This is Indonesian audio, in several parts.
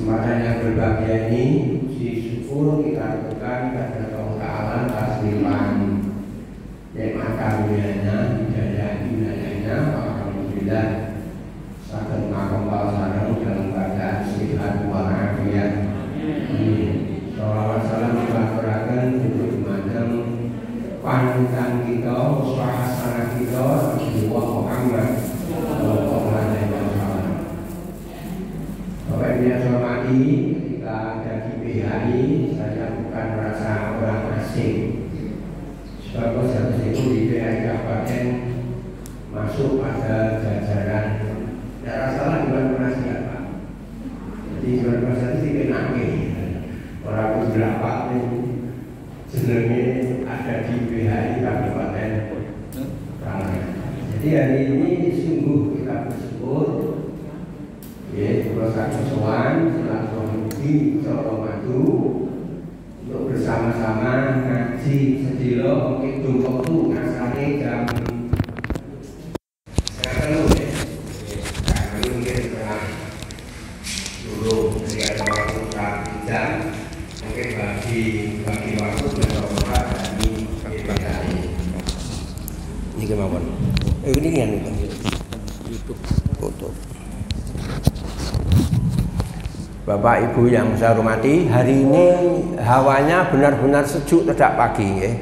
Kesempatan yang berbahagia ini puji syukur kita lakukan kepada Allah Ta'ala atas limpahan nikmat karunia-Nya, hidayah-Nya. Alhamdulillah saged makambal sareng dalam keadaan sehat walafiat. Shalawat salam diaturaken untuk dumateng panutan kita, uswah hasanah kita Nabi Muhammad sallallahu alaihi wasallam. Bapak Ibu yang saya hormati, ketika ada di PHI saya bukan merasa orang asing. Sebab saya itu di PHI Kabupaten masuk pada jajaran tidak salah bukan pernah siapa. Jadi bukan pernah itu dikenangi orang beberapa jenenge ada di PHI Kabupaten Kalangan. Jadi hari ini sungguh kita bersyukur. Ya, kalau saya kesuwan silaturahmi Solo Madu untuk bersama-sama ngaji sedilo mungkin waktu ngasane jam setengah ya. Karena mungkin setengah dulu dari ada waktu jam mungkin bagi waktu bersama dari ini kemauan. Ini kan YouTube foto. Bapak Ibu yang saya hormati, hari ini hawanya benar-benar sejuk tedak pagi ya.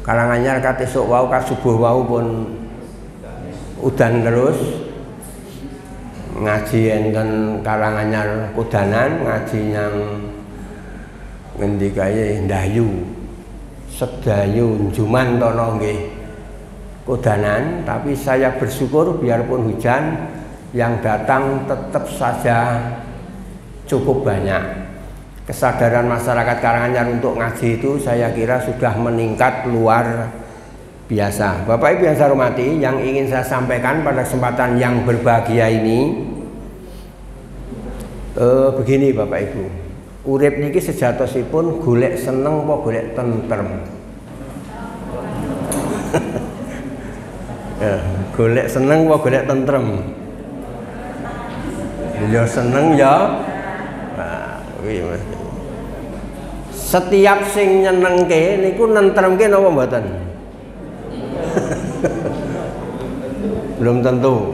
Kalanganyar kat esuk wau kat subuh wau pun udan terus. Ngaji enten Kalanganyar kudanan, ngaji yang ngendi kae ndayu. Sedayu Juman tono nggih kudanan, tapi saya bersyukur biarpun hujan yang datang tetap saja cukup banyak. Kesadaran masyarakat Karanganyar untuk ngaji itu saya kira sudah meningkat luar biasa. Bapak Ibu yang saya hormati, yang ingin saya sampaikan pada kesempatan yang berbahagia ini begini Bapak Ibu, urip niki sejatosipun golek seneng apa golek tentrem. Golek seneng apa golek tentrem? Ya seneng ya. Setiap sing nyenengke niku nentremke napa mboten? Belum tentu.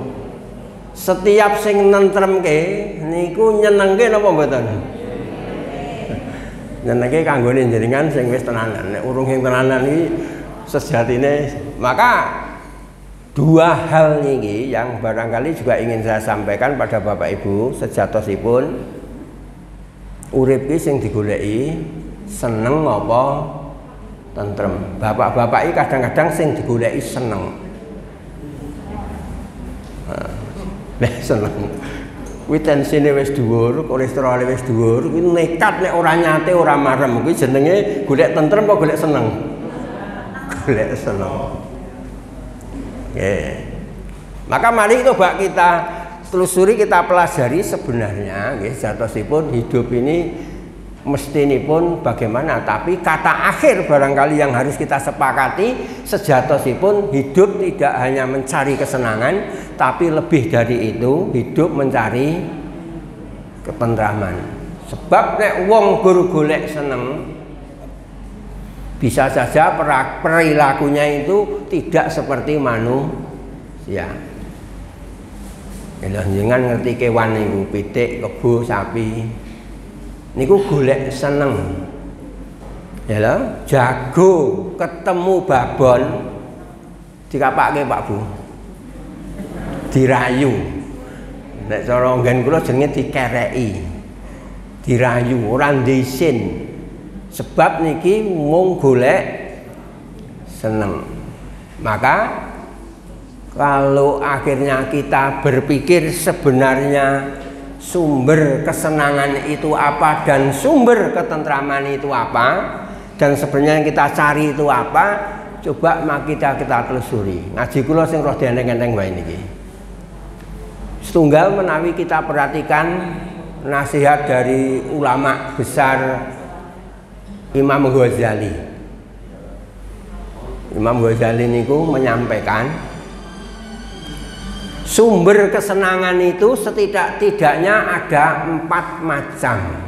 Setiap sing nentremke niku nyenengke napa mboten? Nyenengke kanggone jenengan sing wis tenanan. Nek urung sing tenanan iki sejatine, maka dua hal ini yang barangkali juga ingin saya sampaikan pada Bapak Ibu sejatosipun urip ki sing digoleki seneng apa tentrem. Bapak-bapak iki kadang-kadang sing digoleki seneng. Nek seneng kuwi tensine wis dhuwur, kolesterole wis dhuwur, kuwi nekat nek ora nyate ora marem. Kuwi jenenge golek tentrem apa golek seneng? Golek seneng. Oke. Maka mari coba kita telusuri, kita pelajari sebenarnya nggih jatosipun hidup ini mestinipun bagaimana, tapi kata akhir barangkali yang harus kita sepakati sejatosipun hidup tidak hanya mencari kesenangan, tapi lebih dari itu hidup mencari ketentraman. Sebab nek wong golek seneng bisa saja perilakunya itu tidak seperti manusia. Jangan ngerti kewan niku, pitik, kebo, sapi. Niku golek seneng. Ya lho, jago ketemu babon dikapake Pak Bu. Dirayu. Nek cara nggen kula jenenge dikereki. Dirayu, ora ndisin. Sebab niki mung golek seneng. Maka kalau akhirnya kita berpikir sebenarnya sumber kesenangan itu apa dan sumber ketentraman itu apa dan sebenarnya yang kita cari itu apa, coba kita telusuri. Ngaji kula sing roh dienteng-enteng wae niki. Setunggal menawi kita perhatikan nasihat dari ulama besar Imam Ghazali. Imam Ghazali niku menyampaikan Sumber kesenangan itu setidak-tidaknya ada 4 macam.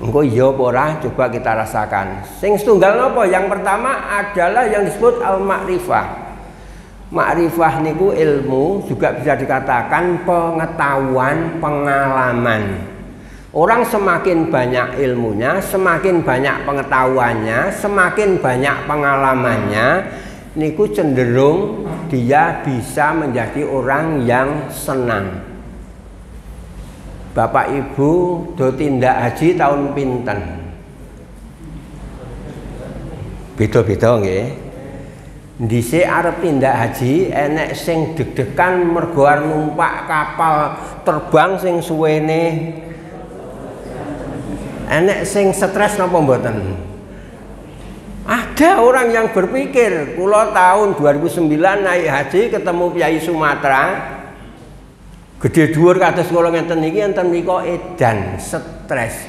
Engko iya apa ora coba kita rasakan. Sing setunggal napa? Yang pertama adalah yang disebut al-ma'rifah. Ma'rifah niku ilmu, juga bisa dikatakan pengetahuan, pengalaman. Orang semakin banyak ilmunya, semakin banyak pengetahuannya, semakin banyak pengalamannya, niku cenderung dia bisa menjadi orang yang senang. Bapak Ibu do tindak haji tahun pinten? Beda-beda nggih. Dhisik arep tindak haji enek sing deg-degan mergo arep numpak kapal terbang sing suwene. Enek sing stres napa mboten? Ada orang yang berpikir, kula tahun 2009 naik haji ketemu Kyai Sumatera. Gede dhuwur kados kula ngenten niki enten nika edan, stres.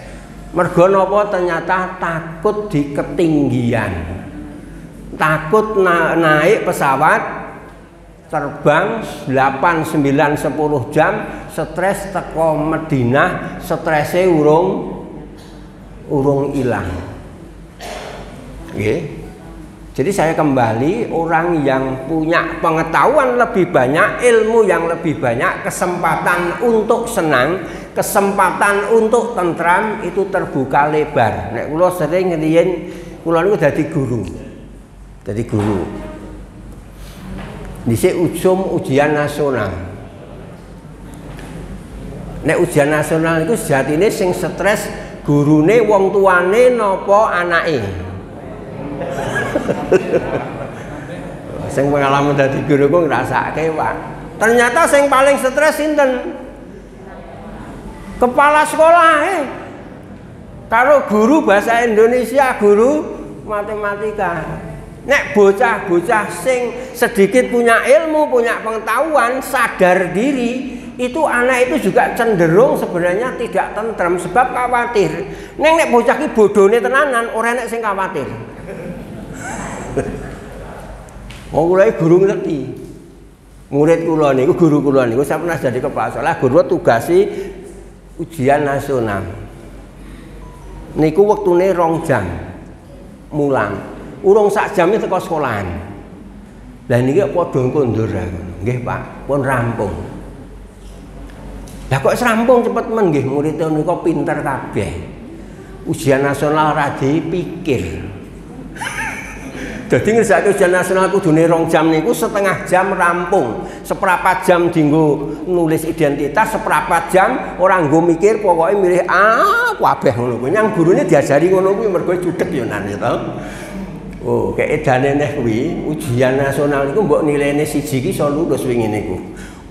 Mergo napa? Ternyata takut di ketinggian. Takut naik pesawat terbang 8, 9, 10 jam, stres teko Madinah, strese urung ilang. Nggih. Jadi saya kembali, orang yang punya pengetahuan lebih banyak, ilmu yang lebih banyak, kesempatan untuk senang, kesempatan untuk tentram itu terbuka lebar. Nek kula sering riyen kula niku dadi guru. Dadi guru. Dhisik ujian nasional. Nek ujian nasional itu sejatine sing stres gurune, wong tuane napa anake. Sing pengalaman dadi guru ku ngrasake, Pak. Ternyata sing paling stres sinten? Kepala sekolah karo guru bahasa Indonesia, guru matematika. Nek bocah-bocah sing sedikit punya ilmu, punya pengetahuan, sadar diri, itu anak itu juga cenderung sebenarnya tidak tentrem sebab khawatir. Nek bocah ki bodone tenanan, ora nek sing khawatir. Wong kula guru ngerti. Murid kula niku, guru kula niku saya pernah jadi kepala sekolah, guru tugasi ujian nasional. Niku wektune 2 jam. Mulang. Urung sak jame teko sekolahan. Lah niki padha kondur aku. Nggih, Pak, pun rampung. Lah kok rampung cepet men nggih, murid niku pinter kabeh. Ujian nasional ra dipikir. Jadi ngerjakan ujian nasional kudune 2 jam niku setengah jam rampung, seperempat jam dinggo nulis identitas, seperempat jam orang nggo mikir, pokoknya milih kabeh ngono kuwi. Yang gurune diajari ngono kuwi mergo judeg yo nan to. Oh, keedane neh kuwi ujian nasional niku mbok nilaine 1 ki iso lulus wingi niku.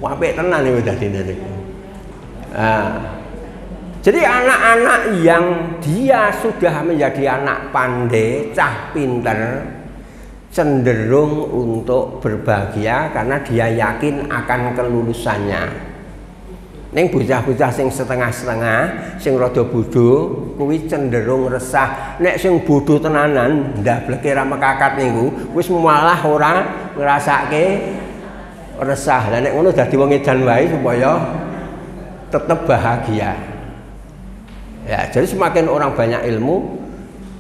Apik tenan iki dadine niku. Jadi anak-anak yang dia sudah menjadi anak pandai, cah pinter, cenderung untuk berbahagia karena dia yakin akan kelulusannya. Ning bocah-bocah sing setengah-setengah, sing rada bodho, kuwi cenderung resah. Nek sing bodho tenanan, ndableke ra mekakat niku, wis malah ora ngrasake resah. Lah nek ngono dadi wong edan wae supaya tetap bahagia. Ya, jadi semakin orang banyak ilmu,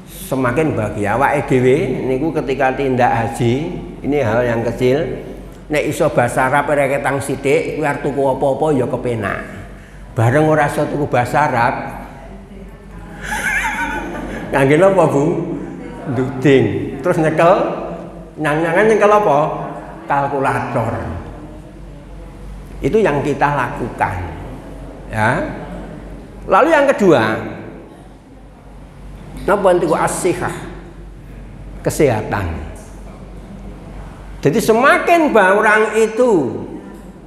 semakin bahagia. Awake dhewe niku ketika tindak haji, ini hal yang kecil. Nek iso bahasa Arab reketang sithik, kuwi arep tuku apa-apa ya kepenak. Bareng ora iso tuku bahasa Arab. Ngangge napa, Bu? Nduding. Terus nyekel nyang-nyangan nyekel apa? Kalkulator. Itu yang kita lakukan. Ya. Lalu yang kedua, napa niku as-sihah? Kesehatan. Jadi semakin orang itu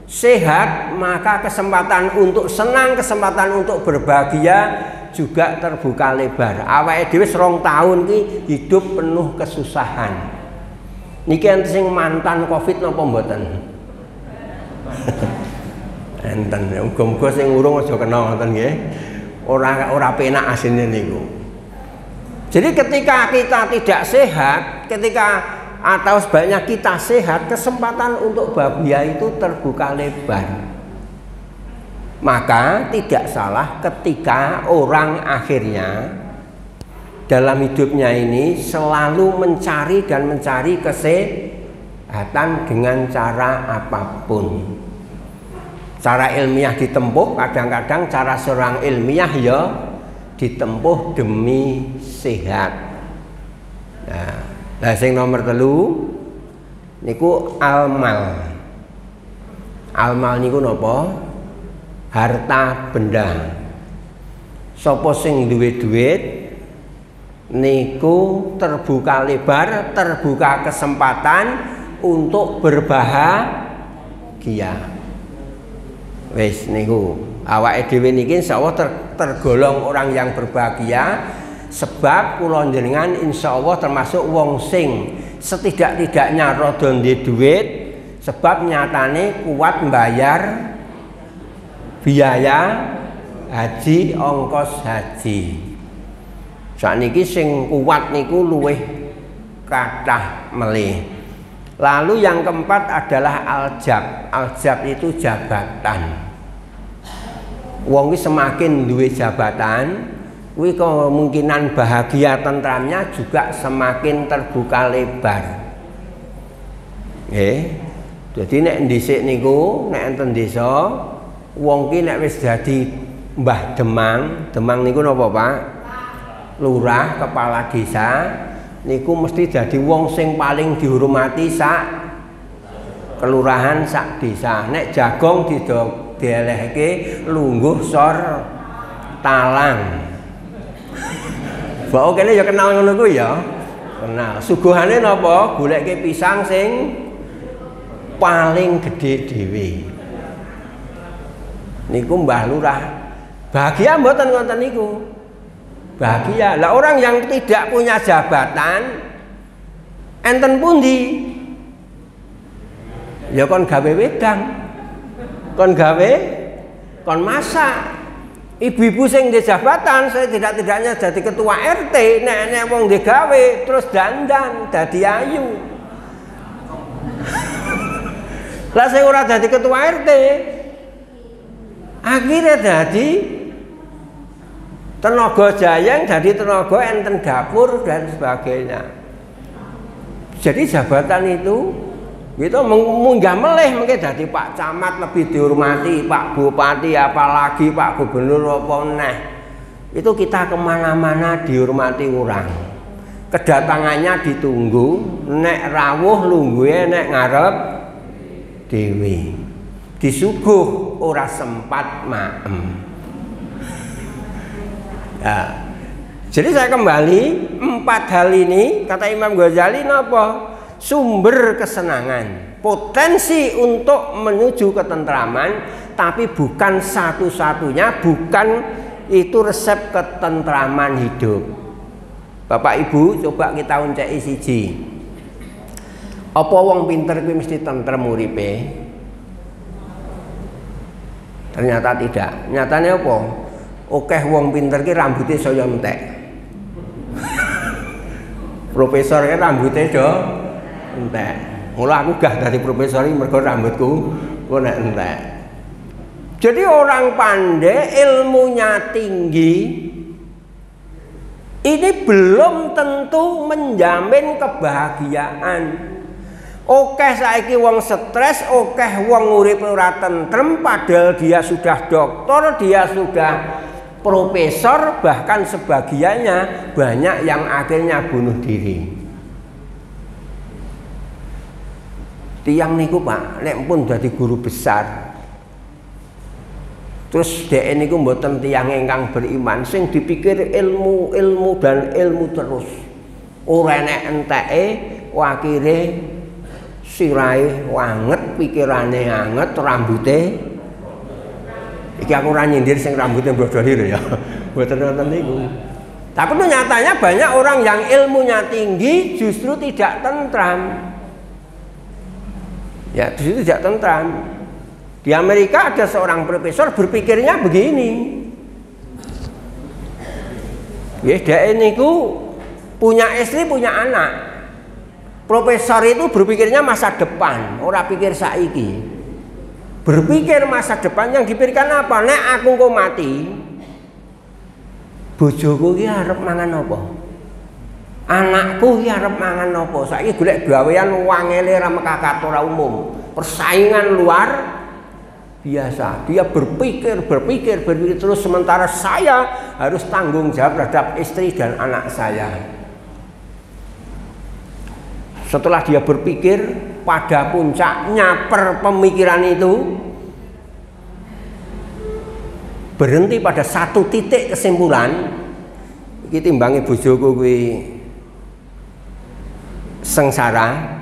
sehat, maka kesempatan untuk senang, kesempatan untuk berbahagia juga terbuka lebar. Awake dhewe 2 tahun ki hidup penuh kesusahan. Niki enten sing mantan Covid napa mboten? Enten, muga-muga sing urung aja kena ngoten nggih. Ora penak asline niku. Jadi ketika kita tidak sehat, ketika atau sebaiknya kita sehat, kesempatan untuk bahagia itu terbuka lebar. Maka tidak salah ketika orang akhirnya dalam hidupnya ini selalu mencari dan mencari kesehatan dengan cara apapun. Cara ilmiah ditempuh, kadang-kadang cara seorang ilmiah ya ditempuh demi sehat. Nah, sing nomor 3 niku almal. Almal niku napa? Harta benda. Sapa sing duwe duit niku terbuka lebar, terbuka kesempatan untuk berbahagia. Wis niku awake dhewe niki insyaallah tergolong orang yang berbahagia, sebab kula njenengan insyaallah termasuk wong sing setidak-tidaknya rada ndek duit, sebab nyatane kuat mbayar biaya haji, ongkos haji. Sakniki sing kuat niku luwih kathah melih. Lalu yang keempat adalah aljab. Aljab itu jabatan. Wong ki semakin duwe jabatan, kuwi kemungkinan bahagia tentramnya juga semakin terbuka lebar. Nggih. Dadi nek dhisik niku nek enten desa wong ki nek wis dadi Mbah Demang, Demang niku napa, Pak? Lurah, kepala desa niku mesti jadi wong sing paling dihormati sak kelurahan, sak desa. Nek jagong dielehke lungguh sor talang. Mbok kene ya kenal ngono kuwi ya. Kenal. Suguhane napa? Goleke pisang sing paling gede dhewe. Niku Mbah Lurah. Bahagia mboten ngoten niku. Bahagia. Lah orang yang tidak punya jabatan enten pundi? Ya kon gawe wedang. Kon gawe, kon masak. Ibu-ibu sing di jabatan, saya tidak-tidaknya jadi ketua RT, nek wong digawe terus dandan dadi ayu. Lah sing ora dadi ketua RT, akhirnya jadi tenaga jayang, jadi tenaga enten dapur dan sebagainya. Jadi jabatan itu gitu munggah meleh mungkin jadi Pak Camat lebih dihormati, Pak Bupati, apalagi Pak Gubernur apa neh. Itu kita kemana-mana dihormati orang. Kedatangannya ditunggu, nek rawuh lungguhe nek ngarep dewi. Disuguh ora sempat maem. Nah, jadi saya kembali 4 hal ini kata Imam Ghazali napa? Sumber kesenangan, potensi untuk menuju ketentraman, tapi bukan satu-satunya, bukan itu resep ketentraman hidup. Bapak Ibu coba kita unceki siji. Apa wong pinter kuwi mesti tentrem uripe? Ternyata tidak. Nyatanya apa? Okeh wong pinter ki rambutnya saya entek. Profesor ki rambutnya do entek. Mula aku gah dari profesor iki mergo rambutku ku nek entek. Jadi orang pandai, ilmunya tinggi, ini belum tentu menjamin kebahagiaan. Okeh saiki wong stres, okeh wong urip ora tentrem padahal dia sudah doktor, dia sudah profesor, bahkan sebagiannya banyak yang akhirnya bunuh diri. Tiang niku Pak, nek pun dadi guru besar. Terus dhek niku mboten tiyang ingkang beriman, sing dipikir ilmu dan ilmu terus. Ora enek enteke, akhire sirahe wanget, pikirane anget, rambute iki aku ora nyindir sing rambutnya brodoli ya. Mboten wonten niku. Tapi nyatanya banyak orang yang ilmunya tinggi justru tidak tentram. Ya, justru tidak tentram. Di Amerika ada seorang profesor berpikirnya begini. Ya, dhek niku punya istri, punya anak. Profesor itu berpikirnya masa depan, ora pikir saiki. Berpikir masa depan yang dipikirkan apa? Nek aku kok mati, bojoku ki arep mangan apa? Anakku ki arep mangan apa? Saiki golek gawean wangele ra mekakat ora umum. Persaingan luar biasa. Dia berpikir terus sementara saya harus tanggung jawab terhadap istri dan anak saya. Setelah dia berpikir pada puncaknya pemikiran itu berhenti pada satu titik kesimpulan, iki timbange bojoku kuwi sengsara,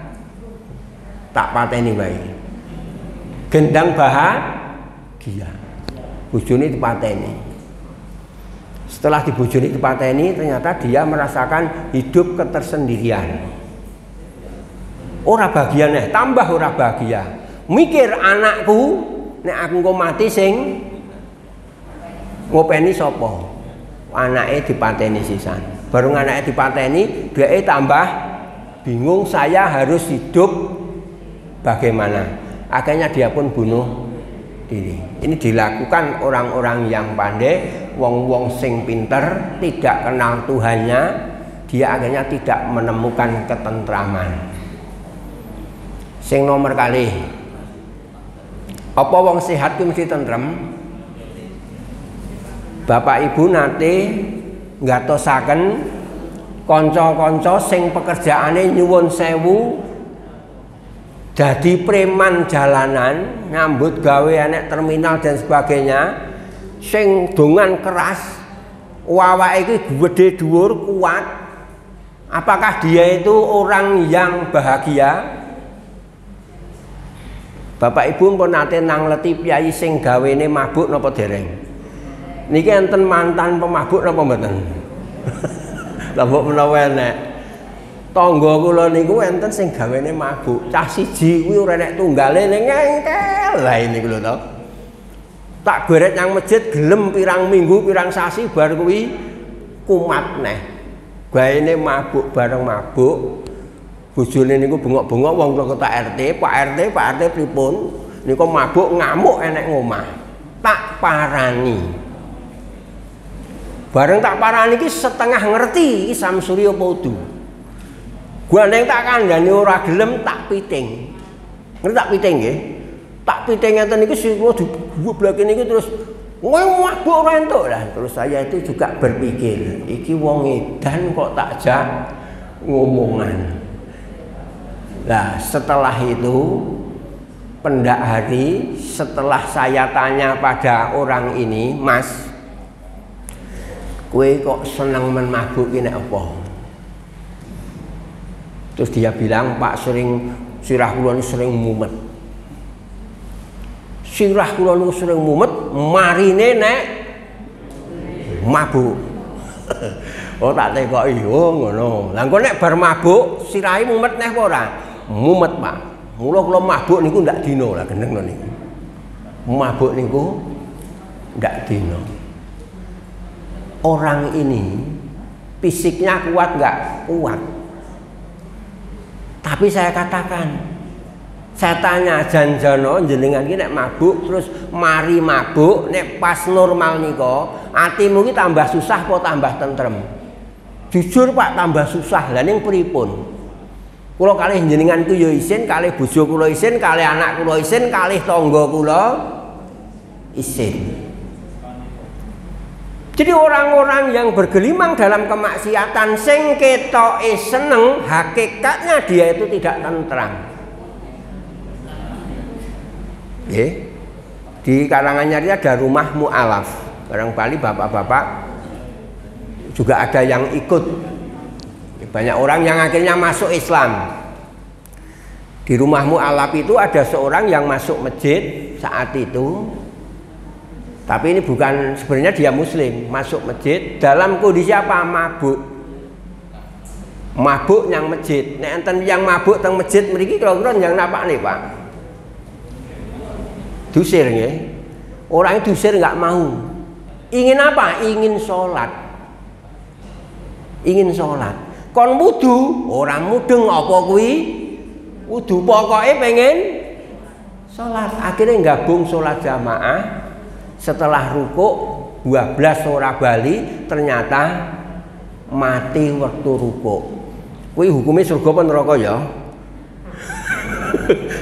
tak pateni wae. Gendang bahagia, bojone dipateni. Setelah dibojoni dipateni, ternyata dia merasakan hidup ketersendirian. Ora bahagia nih, tambah ora bahagia. Mikir anakku, nek aku kok mati sing ngopeni sapa? Anake dipateni sisan. Baru anake dipateni, dia tambah bingung, saya harus hidup bagaimana? Akhirnya dia pun bunuh diri. Ini dilakukan orang-orang yang pandai, wong-wong sing pinter, tidak kenal Tuhannya, dia akhirnya tidak menemukan ketentraman. Sing nomor kali, apa wong sehat ku mesti tentrem? Bapak Ibu nate ngatosaken kanca-kanca sing pekerjaane nyuwun sewu dadi preman jalanan, nyambut gawe anek terminal dan sebagainya, sing dongan keras, awake iki gedhe dhuwur kuat. Apakah dia itu orang yang bahagia? Bapak Ibu pun nate nangleti piyai sing gawene mabuk napa dereng? Niki enten mantan pemabuk napa mboten? Lah mbok menawa enek. Tangga kula niku enten sing gawene mabuk. Cah siji kuwi ora nek tunggale ning engkel. Lah ini lho to. Tak geret nang masjid gelem pirang minggu, pirang sasi bar kuwi kumat neh. Gaene mabuk bareng mabuk. Bojone niku bengok-bengok wong ketua RT, Pak RT pripun? Niku mabuk ngamuk enek ngomah. Tak parani. Bareng tak parani iki setengah ngerti iki Samsuri apa udu. Gua neng tak kandhani ora gelem tak piting. Ngerti tak piting nggih? Tak piting ngeten niku sira dibublake niki terus mabuk ora entuk lah. Terus saya itu juga berpikir, iki wong edan kok tak jak ngomongan. Nah setelah itu pendak hari, setelah saya tanya pada orang ini, Mas, kue kok seneng men mabuk ini apa? Terus dia bilang, Pak, sirah kula niku sering mumet. Sirah kula niku sering mumet, marine nek mabuk. Oh tak tekoki, oh ngono. Lah engko nek bar mabuk, sirahe mumet neh apa ora? Mumet, Pak. Mula kula mabuk niku ndak dina lah gendeng niku. Mabuk niku ndak dina. Orang ini fisiknya kuat nggak? Kuat. Tapi saya katakan, saya tanya janjana jenengan iki nek mabuk terus mari mabuk nek pas normal nika, atimu ki tambah susah apa tambah tentrem? Jujur Pak, tambah susah. Lah ning pripun? Kula kalih jenengan ku ya isin, kalih bojo kula isin, kalih anak kula isin, kalih tangga kula isin. Jadi orang-orang yang bergelimang dalam kemaksiatan sing ketoke seneng, hakikatnya dia itu tidak tentram. Di karangannya dia ada rumah mu'alaf. Barangkali bapak-bapak juga ada yang ikut. Banyak orang yang akhirnya masuk Islam. Di rumah mu'alaf itu ada seorang yang masuk masjid saat itu. Tapi ini bukan, sebenarnya dia muslim, masuk masjid dalam kondisi apa? Mabuk. Mabuk yang masjid. Nek enten yang mabuk teng masjid mriki kira-kira yang napa nih, Pak? Dusir nggih. Orang dusir nggak mau. Ingin apa? Ingin sholat. Ingin sholat. kon wudu ora mudeng apa kuwi wudu pokoke pengen salat. Akhirnya gabung salat jamaah, setelah rukuk 12 ora bali, ternyata mati waktu rukuk. Kuwi hukumnya surga apa neraka ya?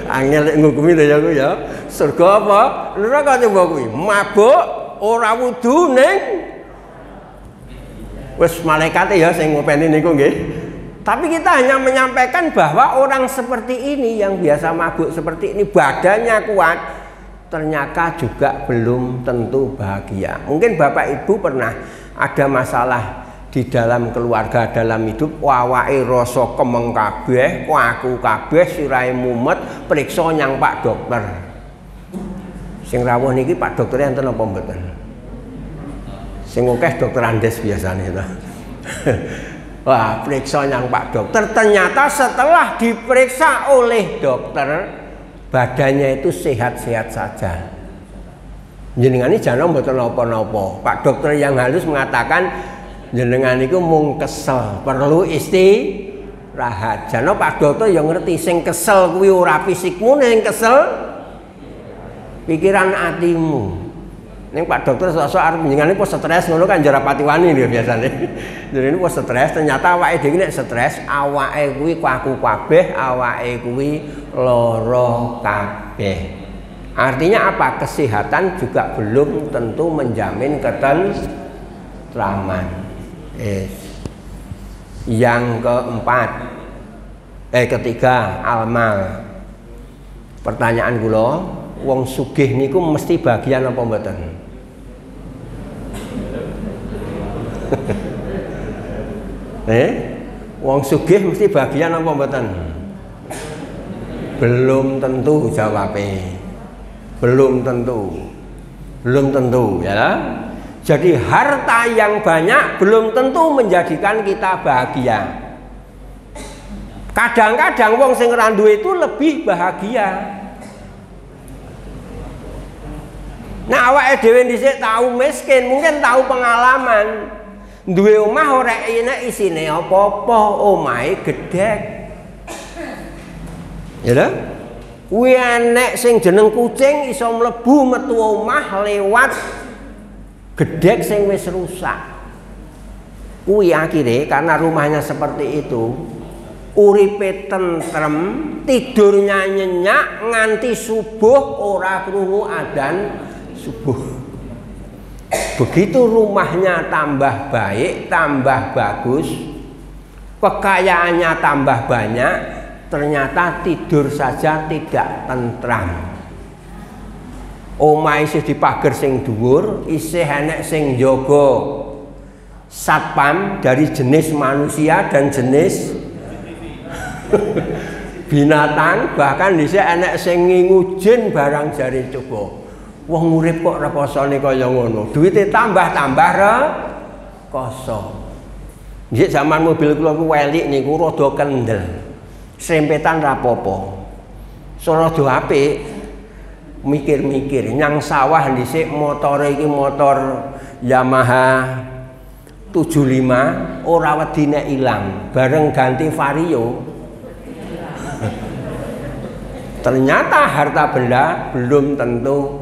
Angel lek ngukumi lho ya kuwi ya. Surga apa neraka coba kuwi? Mabuk ora wudu ning wis malaikate ya sing ngopeni niku nggih. Tapi kita hanya menyampaikan bahwa orang seperti ini yang biasa mabuk seperti ini badannya kuat, ternyata juga belum tentu bahagia. Mungkin Bapak Ibu pernah ada masalah di dalam keluarga, dalam hidup, awake rasa kemeng kabeh, aku kabeh, sirahe mumet, periksa nyang Pak Dokter. Sing rawuh niki Pak Dokter enten apa mboten? Sing akeh Dokter Andes biasane to. Wah, periksa yang Pak Dokter, ternyata setelah diperiksa oleh dokter badannya itu sehat-sehat saja. Jenengan ini jangan mboten napa-napa. Pak Dokter yang halus mengatakan jenengan itu mung kesel, perlu istirahat. Jangan Pak Dokter yang ngerti sing kesel kuwi ora fisikmu, sing kesel pikiran atimu. Ning Pak Dokter sosok arep jenengane pos stres ngono kan jarapati wani lho biasane. Jadi ini pos stres, ternyata awake dhewe nek stres, awake kuwi kaku kabeh, awake kuwi lara kabeh. Artinya apa? Kesehatan juga belum tentu menjamin ketentraman. Yang keempat, ketiga, almal. Pertanyaan kula, wong sugih niku mesti bagian apa mboten? Wong sugih mesti bagian apa mboten? Belum tentu jawabnya. Belum tentu ya. Jadi harta yang banyak belum tentu menjadikan kita bahagia. Kadang-kadang wong sing ora duwe itu lebih bahagia. Nah, awake dhewe dhisik tahu miskin, mungkin tahu pengalaman. Duwe omah ora enak isine apa-apa, omahe gedhek. Ya lho? Kuwi enek sing jeneng kucing iso mlebu metu omah lewat gedhek sing wis rusak. Kuwi akhirnya karena rumahnya seperti itu, uripe tentrem, tidurnya nyenyak nganti subuh ora krungu adzan subuh. Begitu rumahnya tambah baik, tambah bagus, kekayaannya tambah banyak, ternyata tidur saja tidak tentram. Omah isih dipager sing dhuwur, isih enek sing njaga satpam dari jenis manusia dan jenis binatang, bahkan isih enek sing ngujin barang jare coba. Wong urip kok reposone kaya ngono. Duwite tambah-tambah rekoso. Nggih zaman mobil kula ku welik niku rada kendel. Sempetan rapopo. Rada apik. Mikir-mikir nyang sawah dhisik motore iki motor Yamaha 75 ora wedi nek ilang. Bareng ganti Vario. Ternyata harta benda belum tentu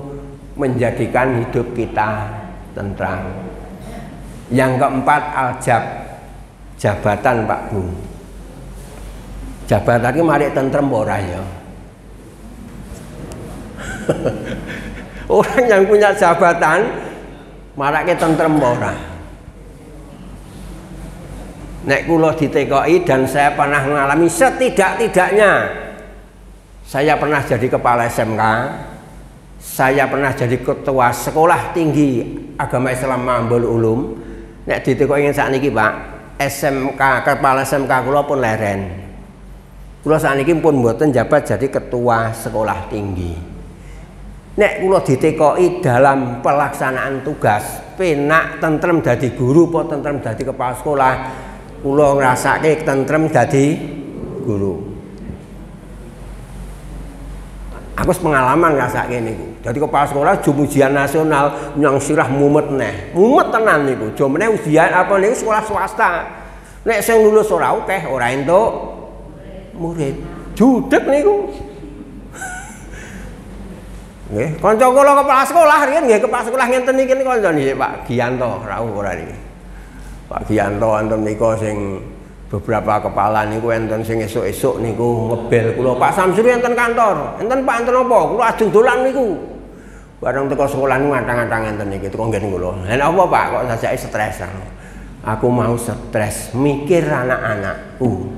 menjadikan hidup kita tentram. Yang keempat, aljab, jabatan Pak Bu. Jabatan ini mari tentrem ora ya. Orang yang punya jabatan marake tentrem ora. Nek kula ditekoki dan saya pernah mengalami setidak-tidaknya saya pernah jadi kepala SMK. Saya pernah jadi ketua sekolah tinggi agama Islam Ma'ambul Ulum. Nek ditekoki sakniki Pak, SMK kepala SMK kula pun leren. Kula sakniki pun mboten jabat jadi ketua sekolah tinggi. Nek kula ditekoki dalam pelaksanaan tugas, penak tentrem dadi guru apa tentrem dadi kepala sekolah, kula ngrasake tentrem dadi guru. Aku pengalaman ngrasake niku. Dadi kepala sekolah jum ujian nasional nyang sirah mumet neh. Mumet tenan niku. Jo meneh ujian apa niku sekolah swasta. Nek sing lulus ora akeh, ora entuk murid. Judeg niku. Nggih, kanca kula kepala sekolah riyen nggih, kepala sekolah ngenten niki kanca niki Pak Giyanto, rawuh ora niki. Pak Giyanto wonten nika sing beberapa kepala niku enten sing esuk-esuk niku ngebel kula, Pak Samsuri enten kantor. Enten Pak enten apa? Kula ajeng dolan niku. Bareng teko sekolah niku ngantang-ngantang enten niki teko nggen kula. Lah apa Pak kok sajake stres? Aku mau stres mikir anak-anakku.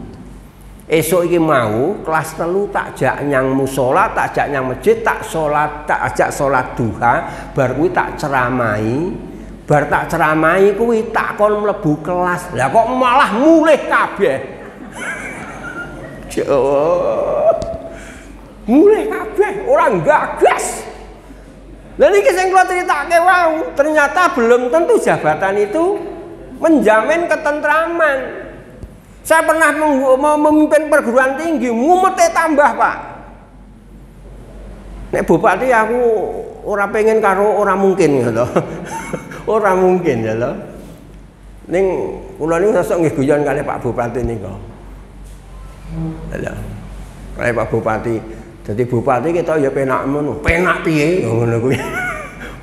Esok iki mau kelas 3 tak jak nyang musola, tak jak nyang masjid, tak ajak salat duha, bar kuwi tak ceramai. Bar tak ceramai kuwi tak kon mlebu kelas. Lah kok malah mulih kabeh. Mulih kabeh, ora gagas. Lah niki sing kula critakake wau, ternyata belum tentu jabatan itu menjamin ketentraman. Saya pernah memimpin perguruan tinggi, ngumete tambah Pak. Nek bupati aku ora pengen karo ora mungkin gitu. Ora mungkin ya lho. Ning kula niku sesuk nggih guyon kali Pak Bupati niku. Lha. Kali Pak Bupati, dadi bupati kita ya penak ngono. Penak piye ngono kuwi.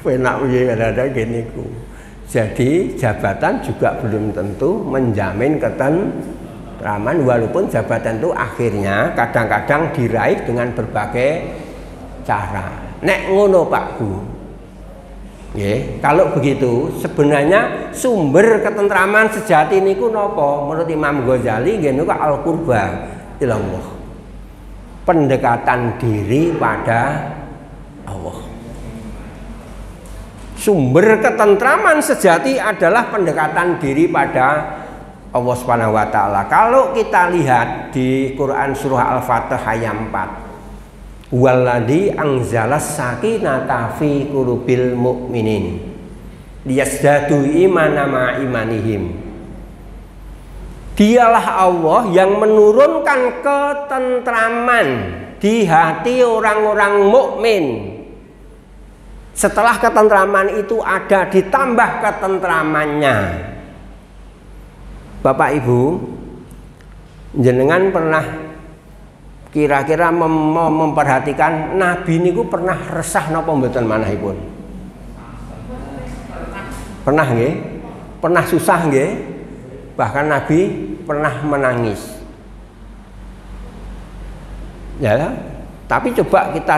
Penak piye kadang-kadang ngene niku. Jadi jabatan juga belum tentu menjamin ketentraman, walaupun jabatan itu akhirnya kadang-kadang diraih dengan berbagai cara. Nek ngono Pak Bu. Kalau begitu sebenarnya sumber ketentraman sejati niku napa? Menurut Imam Ghazali nggih niku al-qurba ilallah. Pendekatan diri pada Allah. Sumber ketentraman sejati adalah pendekatan diri pada Allah Subhanahu wa taala. Kalau kita lihat di Quran surah Al-Fatihah ayat 4. Walladzi anzalas sakinata fi qulubil mu'minin liyazdadu imana ma imanihim. Dialah Allah yang menurunkan ketentraman di hati orang-orang mukmin. Setelah ketentraman itu ada, ditambah ketentramannya. Bapak Ibu, jenengan pernah kira-kira memperhatikan Nabi niku pernah resah napa mboten manahipun? Pernah nggih? Pernah susah nggih? Bahkan Nabi pernah menangis. Ya, tapi coba kita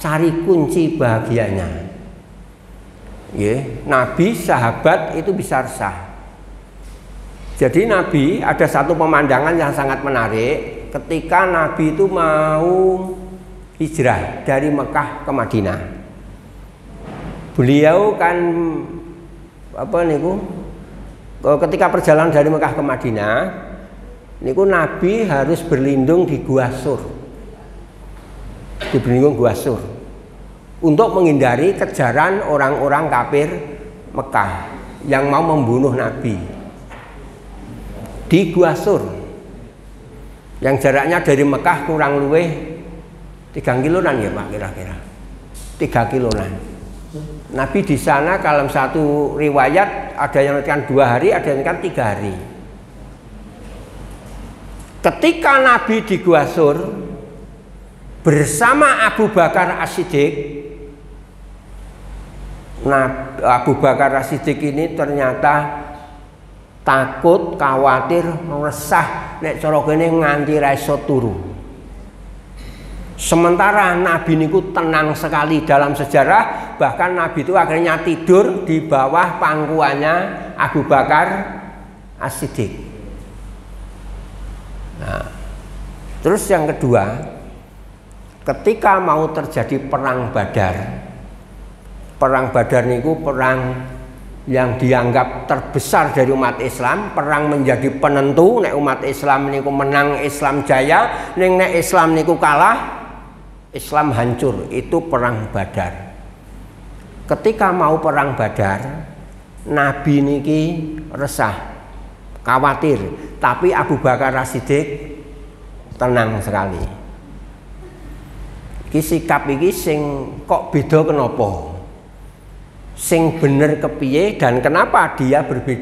cari kunci bahagianya. Nabi sahabat itu bisa resah. Jadi Nabi ada satu pemandangan yang sangat menarik ketika Nabi itu mau hijrah dari Mekah ke Madinah. Beliau kan ketika perjalanan dari Mekah ke Madinah niku Nabi harus berlindung di Gua Sur. Di Berlindung Gua Sur untuk menghindari kejaran orang-orang kafir Mekah yang mau membunuh Nabi. Di Gua Sur yang jaraknya dari Mekah kurang luwih 3 kiloan ya Pak, kira-kira 3 kiloan. Nabi di sana dalam satu riwayat ada yang mengatakan 2 hari, ada yang mengatakan 3 hari. Ketika Nabi di Gua Sur bersama Abu Bakar As-Siddiq, Abu Bakar As-Siddiq ini ternyata takut, khawatir, resah nek cara kene nganti ra iso turu. Sementara Nabi niku tenang sekali dalam sejarah, bahkan Nabi itu akhirnya tidur di bawah pangkuannya Abu Bakar As-Siddiq. Nah, terus yang kedua, ketika mau terjadi perang Badar. Perang Badar niku perang yang dianggap terbesar dari umat Islam, perang menjadi penentu. Nek umat Islam niku menang, Islam jaya, nek Islam niku kalah, Islam hancur. Itu perang Badar. Ketika mau perang Badar, Nabi niki resah, khawatir, tapi Abu Bakar As-Siddiq tenang sekali. Iki sikap iki sing kok beda kenapa? sing bener kepiye dan kenapa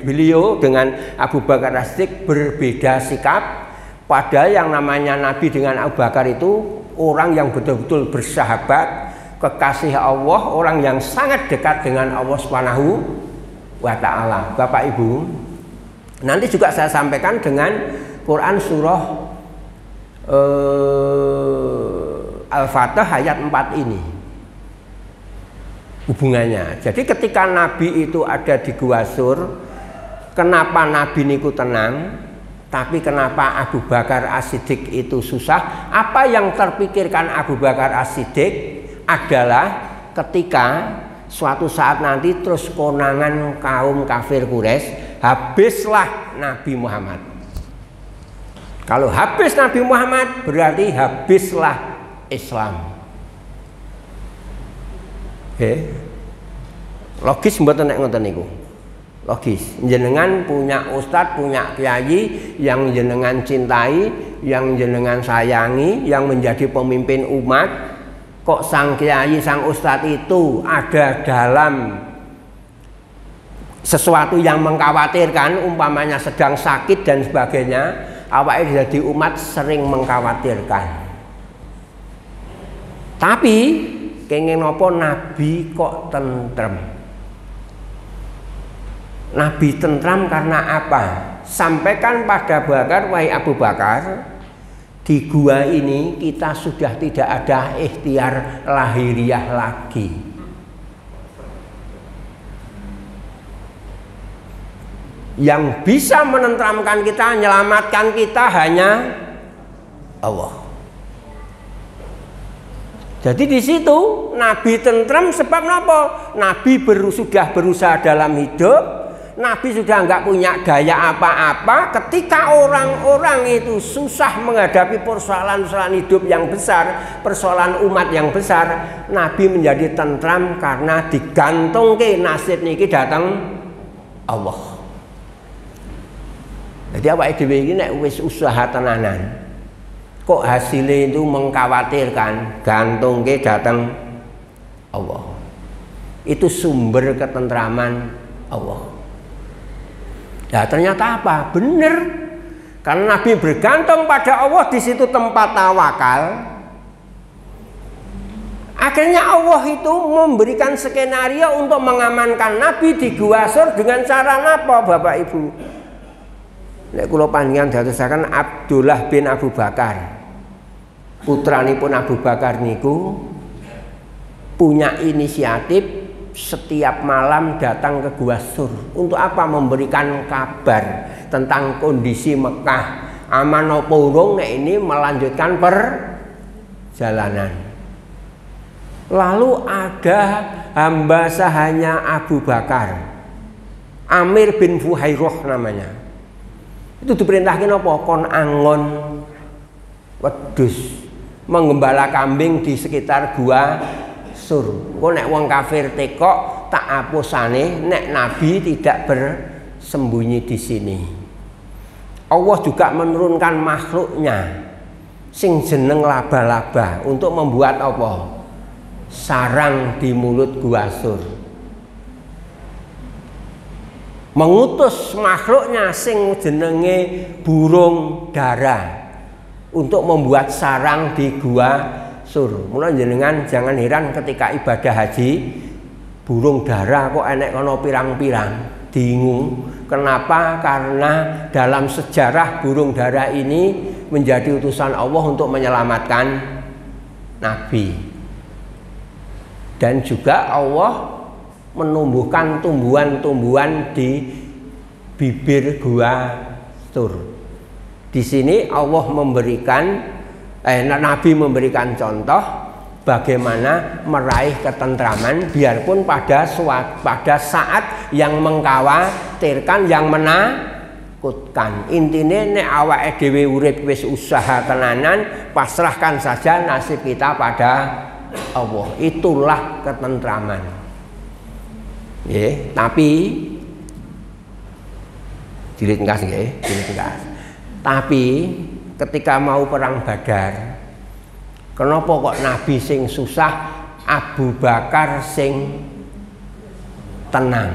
beliau dengan Abu Bakar As-Siddiq berbeda sikap. Padahal yang namanya Nabi dengan Abu Bakar itu orang yang betul-betul bersahabat, kekasih Allah, orang yang sangat dekat dengan Allah Subhanahu wa Ta'ala. Bapak Ibu, nanti juga saya sampaikan dengan Quran surah Al-Fatih ayat 4 ini hubungannya. Jadi ketika Nabi itu ada di Gua Sur, kenapa Nabi niku tenang, tapi kenapa Abu Bakar As-Siddiq itu susah? Apa yang terpikirkan Abu Bakar As-Siddiq adalah ketika suatu saat nanti terus konangan kaum kafir Quraisy, habislah Nabi Muhammad. Kalau habis Nabi Muhammad berarti habislah Islam. Logis mboten nek ngoten niku. Logis. Jenengan punya ustadz, punya kiai yang jenengan cintai, yang jenengan sayangi, yang menjadi pemimpin umat. Kok sang kiai, sang ustadz itu ada dalam sesuatu yang mengkhawatirkan, umpamanya sedang sakit dan sebagainya, awake jadi umat sering mengkhawatirkan. Tapi kenging nopo Nabi kok tentrem? Nabi tentram karena apa? Sampaikan pada Bakar, wahai Abu Bakar, di gua ini kita sudah tidak ada ikhtiar lahiriah lagi. Yang bisa menentramkan kita, menyelamatkan kita hanya Allah. Jadi di situ Nabi tentram sebab apa? Nabi sudah berusaha dalam hidup, Nabi sudah nggak punya daya apa-apa. Ketika orang-orang itu susah menghadapi persoalan-persoalan hidup yang besar, persoalan umat yang besar, Nabi menjadi tentram karena digantung ke nasib niki datang Allah. Jadi awake dhewe iki nek wis usaha tenanan, kok hasilnya itu mengkhawatirkan, gantung ke datang Allah. Itu sumber ketentraman Allah. Nah ternyata apa? Benar. Karena Nabi bergantung pada Allah, di situ tempat tawakal. Akhirnya Allah itu memberikan skenario untuk mengamankan Nabi di Gua Sur dengan cara apa, Bapak Ibu? Nek kula panjenengan dadosaken Abdullah bin Abu Bakar, putranipun Abu Bakar niku punya inisiatif setiap malam datang ke Gua Sur. Untuk apa? Memberikan kabar tentang kondisi Mekah, aman apa urung, nek ini melanjutkan perjalanan. Lalu ada hamba sahanya Abu Bakar, Amir bin Fuhairah namanya. Itu diperintahkan apa? Kon angon wedhus, menggembala kambing di sekitar Gua Sur. Kok nek wong kafir tekok tak apusane nek Nabi tidak bersembunyi di sini. Allah juga menurunkan makhluknya sing jeneng laba-laba untuk membuat apa? Sarang di mulut Gua Sur. Mengutus makhluknya sing jenenge burung dara untuk membuat sarang di Gua Sur. Mula jenengan jangan heran ketika ibadah haji, burung dara kok enek kono pirang-pirang. Bingung. Kenapa? Karena dalam sejarah burung dara ini menjadi utusan Allah untuk menyelamatkan Nabi. Dan juga Allah menumbuhkan tumbuhan-tumbuhan di bibir Gua Sur. Di sini Allah memberikan, Nabi memberikan contoh bagaimana meraih ketentraman biarpun pada saat yang mengkhawatirkan, yang menakutkan. Intine nek awake dhewe urip wis usaha tenanan, pasrahkan saja nasib kita pada Allah. Itulah ketentraman. Tapi jilid engkas nggih, jilid engkas. Tapi ketika mau perang Badar, kenapa kok Nabi sing susah, Abu Bakar sing tenang.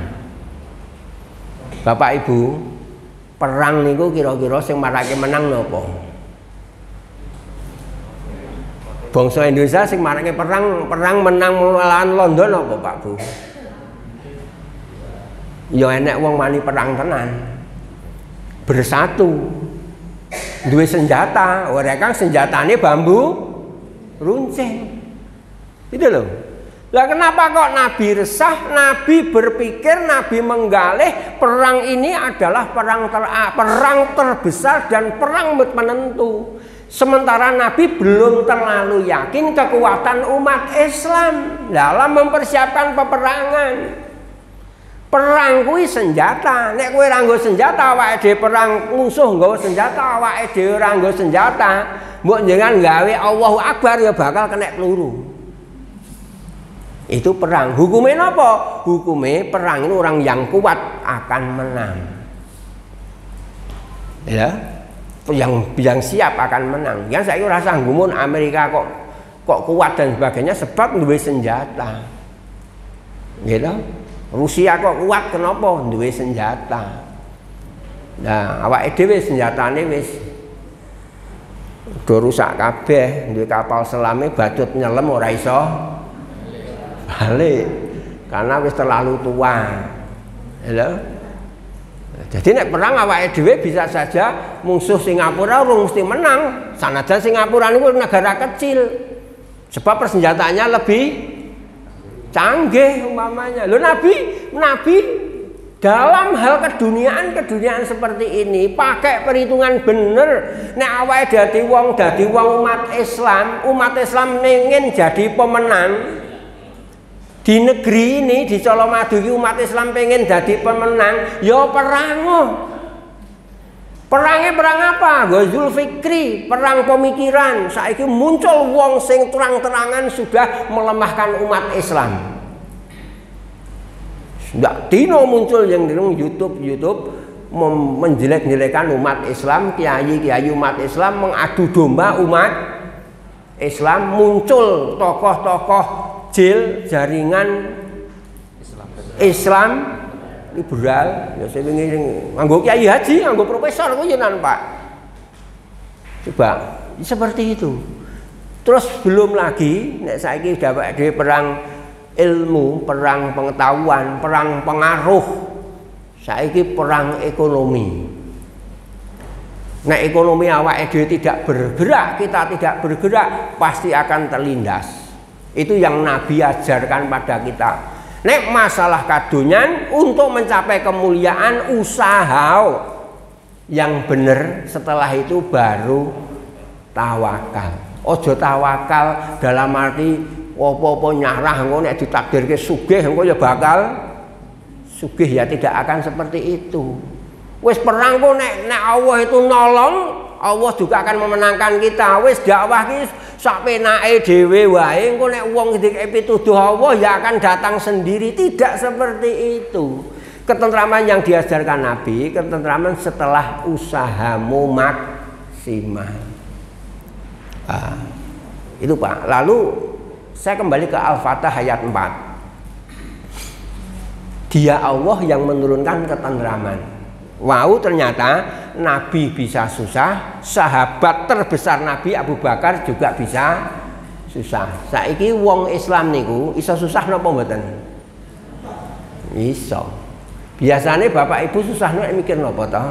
Bapak Ibu, perang niku kira-kira sing marake menang napa? Bangsa Indonesia sing marake perang menang melawan London apa Pak Bu? Ya enek wong wani perang tenan. Bersatu. Duwe senjata, ora kang senjatane bambu runcing. Itu loh. Lah kenapa kok Nabi resah? Nabi berpikir, Nabi menggalih perang ini adalah perang terbesar dan perang menentu. Sementara Nabi belum terlalu yakin kekuatan umat Islam dalam mempersiapkan peperangan. Perang kuwi senjata. Nek kowe ora nggo senjata, awake dhewe perang musuh nggawa senjata, awake dhewe ora nggo senjata, mbok jenengan gawe Allahu Akbar ya bakal kena peluru. Itu perang. Hukumnya apa? Hukumnya perang ini orang yang kuat akan menang. Ya, yang siap akan menang. Yang saya rasa gumun Amerika kok kuat dan sebagainya sebab duwe senjata. Gitu. Rusia kok kuat kenapa? Duwe senjata. Nah, awake dhewe senjatane wis do rusak kabeh, duwe kapal selame badut nyelem ora iso balik karena wis terlalu tua. Lho. Jadi nek perang awake dhewe bisa saja musuh Singapura urung mesti menang. Sanajan Singapura niku negara kecil. Sebab persenjataannya lebih canggih umpamanya. Lho Nabi dalam hal keduniaan seperti ini pakai perhitungan bener. Nek awake dadi wong umat Islam ingin jadi pemenang. Di negeri ini, di Colomadu umat Islam pengen jadi pemenang, ya perang. Perangnya perang apa? Ghazul Fikri, perang pemikiran. Saiki muncul wong sing terang-terangan sudah melemahkan umat Islam. Ndak dino muncul yang di YouTube menjelek-jelekan umat Islam, kiai umat Islam mengadu domba umat Islam, muncul tokoh-tokoh jaringan Islam liberal, ya saya ingin nganggo kiai haji, nganggo profesor ku yenan Pak. Coba seperti itu. Terus belum lagi nek saiki dapat dhewe perang ilmu, perang pengetahuan, perang pengaruh. Saiki perang ekonomi. Nek ekonomi awake dhewe tidak bergerak, kita tidak bergerak, pasti akan terlindas. Itu yang Nabi ajarkan pada kita. Nek masalah kadonyan untuk mencapai kemuliaan usaha yang benar, setelah itu baru tawakal. Ojo tawakal dalam arti apa-apa nyarah engko nek ditakdirke sugih engko ya bakal sugih, ya tidak akan seperti itu. Wis perang kok nek Allah itu nolong, Allah juga akan memenangkan kita. Wis dakwah ki sak penake dhewe wae, engko nek wong dikek pituduh Allah ya akan datang sendiri. Tidak seperti itu. Ketentraman yang diajarkan Nabi, ketentraman setelah usahamu maksimal. Itu Pak. Lalu saya kembali ke Al-Fatah ayat 4. Dia Allah yang menurunkan ketentraman. Wow, ternyata Nabi bisa susah, sahabat terbesar Nabi Abu Bakar juga bisa susah. Saiki wong Islam niku iso susah napa mboten? Iso. Biasanya Bapak Ibu susah nek mikir napa to?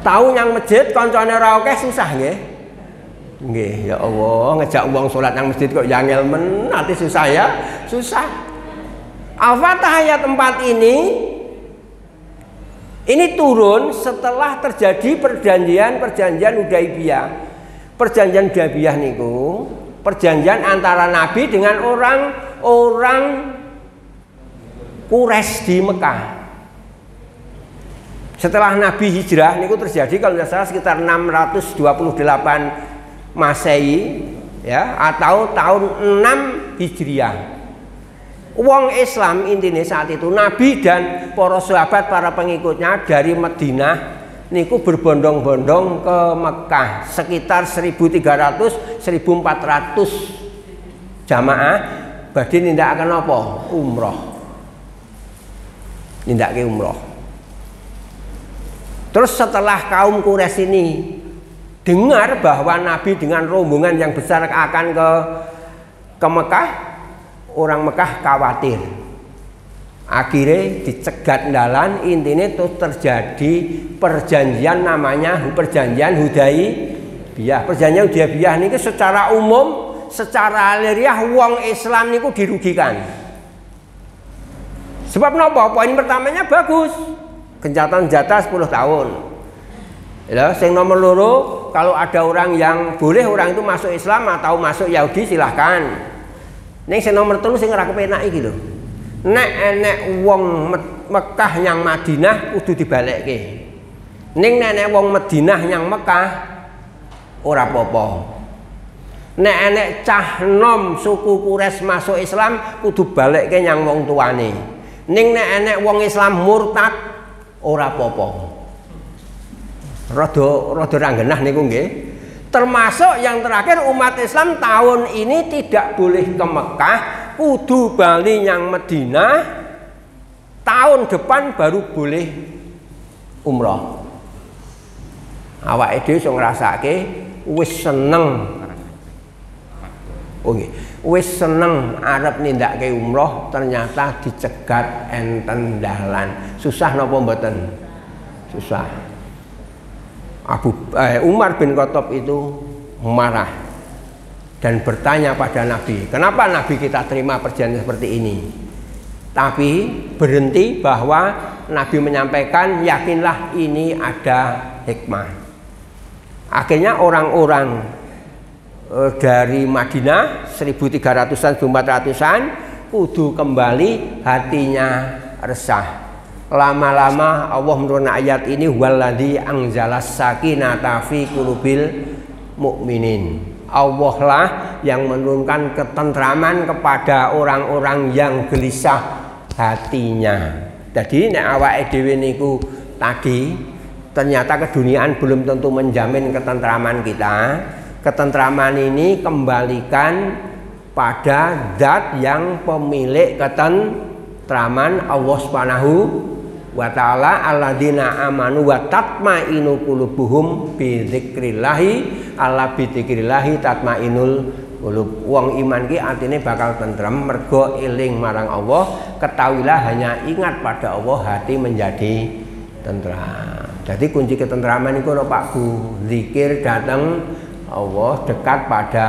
Tahu yang masjid kancane ora akeh susah nggih? Nggih, ya Allah, ngejak wong salat nang masjid kok yangel men, nanti susah ya? Susah. Al-Fatah ayat 4 ini turun setelah terjadi perjanjian Hudaibiyah. Perjanjian Hudaibiyah niku perjanjian antara Nabi dengan orang Quraisy di Mekah. Setelah Nabi hijrah niku terjadi kalau tidak salah sekitar 628 Masehi ya, atau tahun 6 Hijriah. Wong Islam intinya saat itu Nabi dan para sahabat, para pengikutnya dari Madinah niku berbondong-bondong ke Mekah sekitar 1300-1400 jamaah badhe nindakaken apa? Umroh. Nindakake umroh. Terus setelah kaum Quraisy ini dengar bahwa Nabi dengan rombongan yang besar akan ke Mekah, orang Mekah khawatir. Akhirnya dicegat dalan, intinya itu terjadi perjanjian namanya perjanjian Hudaybiyah. Perjanjian Hudaybiyah ini secara umum, secara aliriah wong Islam niku dirugikan. Sebab napa? Poin pertamanya bagus. Gencatan senjata 10 tahun. Ya, sing nomor loro, kalau ada orang yang boleh orang itu masuk Islam atau masuk Yahudi silahkan. Ning sing nomor 3 sing ora kepenak iki lho. Nek enek wong Mekah yang Madinah kudu dibalekke. Ning nek wong Madinah yang Mekah ora apa-apa. Nek enek cah nom suku Quraisy masuk Islam kudu balekke yang wong tuane. Ning nek enek wong Islam murtad ora apa-apa. Rada ranggenah niku nggih. Termasuk yang terakhir umat Islam tahun ini tidak boleh ke Mekah, kudu bali yang Madinah. Tahun depan baru boleh umroh. Awake dhewe iso ngrasake wis seneng. Oh nggih, wis seneng arep nindakake umroh ternyata dicegat enten dalan. Susah napa mboten? Susah. Umar bin Khattab itu marah dan bertanya pada Nabi, kenapa Nabi kita terima perjanjian seperti ini? Tapi berhenti bahwa Nabi menyampaikan yakinlah ini ada hikmah. Akhirnya orang-orang dari Madinah 1300-an 1400-an kudu kembali, hatinya resah. Lama-lama Allah menurunkan ayat ini, waladzi anzalas sakinata fi qulubil mukminin. Allah lah yang menurunkan ketentraman kepada orang-orang yang gelisah hatinya. Jadi nek awake dhewe niku tadi ternyata keduniaan belum tentu menjamin ketentraman kita. Ketentraman ini kembalikan pada zat yang pemilik ketentraman, Allah Subhanahu wa ta'ala. Alladzina amanu wa tatmainu qulubuhum bi dzikrillahi, ala bi dzikrillahi tatmainul qulub. Wong iman ki artine bakal tentrem mergo eling marang Allah. Ketahuilah hanya ingat pada Allah hati menjadi tentram. Jadi kunci ketentraman itu lho Pak Bu, zikir datang Allah, dekat pada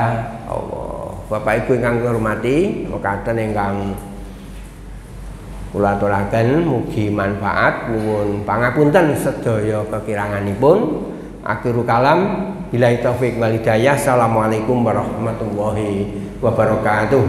Allah. Bapak Ibu ingkang hormati, mekaten ingkang kula aturaken mugi manfaat, nuwun pangapunten sedaya kekiranganipun. Akhirul kalam, billahi taufik wal hidayah. Assalamualaikum warahmatullahi wabarakatuh.